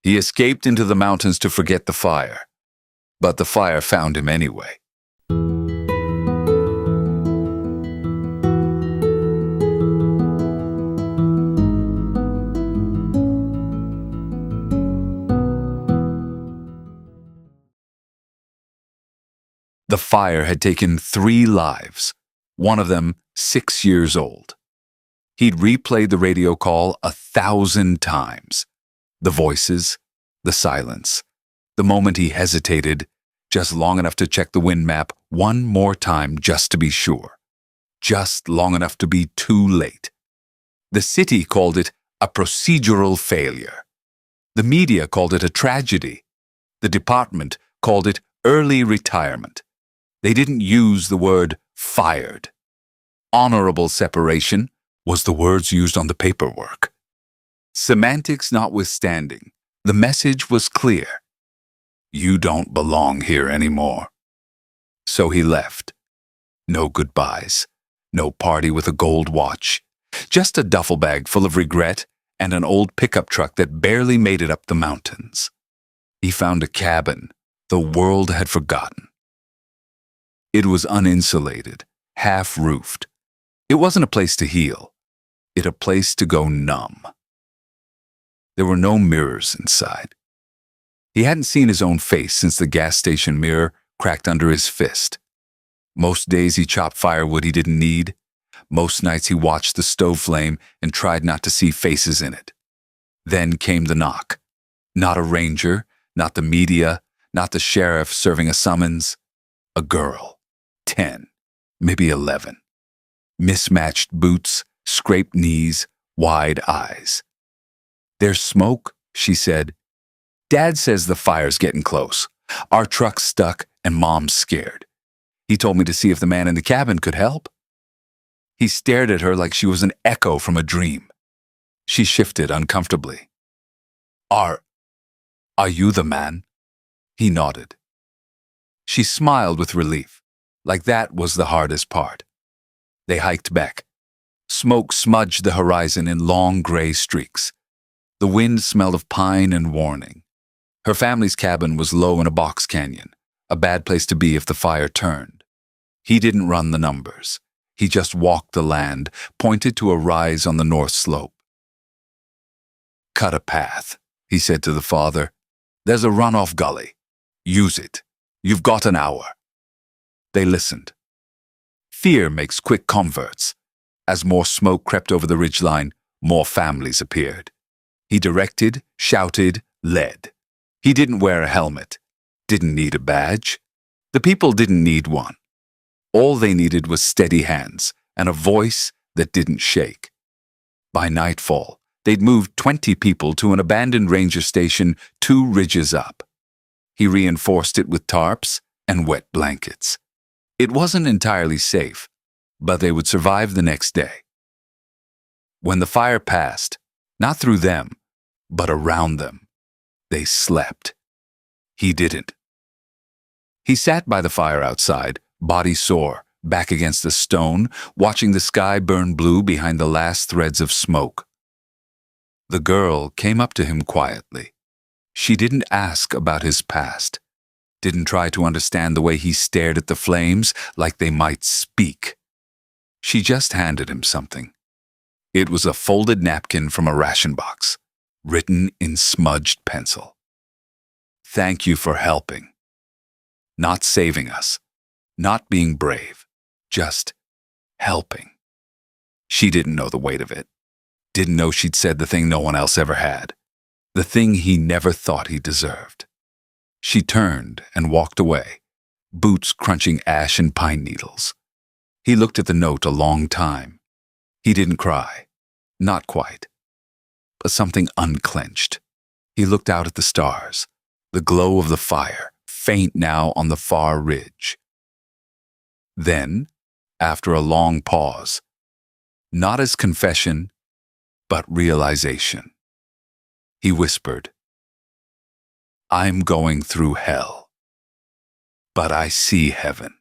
He escaped into the mountains to forget the fire, but the fire found him anyway. The fire had taken 3 lives, one of them 6 years old. He'd replayed the radio call 1,000 times. The voices, the silence, the moment he hesitated, just long enough to check the wind map one more time just to be sure. Just long enough to be too late. The city called it a procedural failure. The media called it a tragedy. The department called it early retirement. They didn't use the word fired. Honorable separation was the words used on the paperwork. Semantics notwithstanding, the message was clear. You don't belong here anymore. So he left. No goodbyes. No party with a gold watch. Just a duffel bag full of regret and an old pickup truck that barely made it up the mountains. He found a cabin the world had forgotten. It was uninsulated, half-roofed. It wasn't a place to heal. It a place to go numb. There were no mirrors inside. He hadn't seen his own face since the gas station mirror cracked under his fist. Most days he chopped firewood he didn't need. Most nights he watched the stove flame and tried not to see faces in it. Then came the knock. Not a ranger, not the media, not the sheriff serving a summons. A girl. 10, maybe 11. Mismatched boots, scraped knees, wide eyes. There's smoke, she said. Dad says the fire's getting close. Our truck's stuck and Mom's scared. He told me to see if the man in the cabin could help. He stared at her like she was an echo from a dream. She shifted uncomfortably. Are you the man? He nodded. She smiled with relief, like that was the hardest part. They hiked back. Smoke smudged the horizon in long gray streaks. The wind smelled of pine and warning. Her family's cabin was low in a box canyon, a bad place to be if the fire turned. He didn't run the numbers. He just walked the land, pointed to a rise on the north slope. Cut a path, he said to the father. There's a runoff gully. Use it. You've got an hour. They listened. Fear makes quick converts. As more smoke crept over the ridgeline, more families appeared. He directed, shouted, led. He didn't wear a helmet, didn't need a badge. The people didn't need one. All they needed was steady hands and a voice that didn't shake. By nightfall, they'd moved 20 people to an abandoned ranger station 2 ridges up. He reinforced it with tarps and wet blankets. It wasn't entirely safe, but they would survive the next day. When the fire passed, not through them, but around them, they slept. He didn't. He sat by the fire outside, body sore, back against the stone, watching the sky burn blue behind the last threads of smoke. The girl came up to him quietly. She didn't ask about his past, didn't try to understand the way he stared at the flames like they might speak. She just handed him something. It was a folded napkin from a ration box, written in smudged pencil. Thank you for helping. Not saving us, not being brave, just helping. She didn't know the weight of it, didn't know she'd said the thing no one else ever had, the thing he never thought he deserved. She turned and walked away, boots crunching ash and pine needles. He looked at the note a long time. He didn't cry, not quite, but something unclenched. He looked out at the stars, the glow of the fire, faint now on the far ridge. Then, after a long pause, not as confession, but realization, he whispered, I'm going through hell, but I see heaven.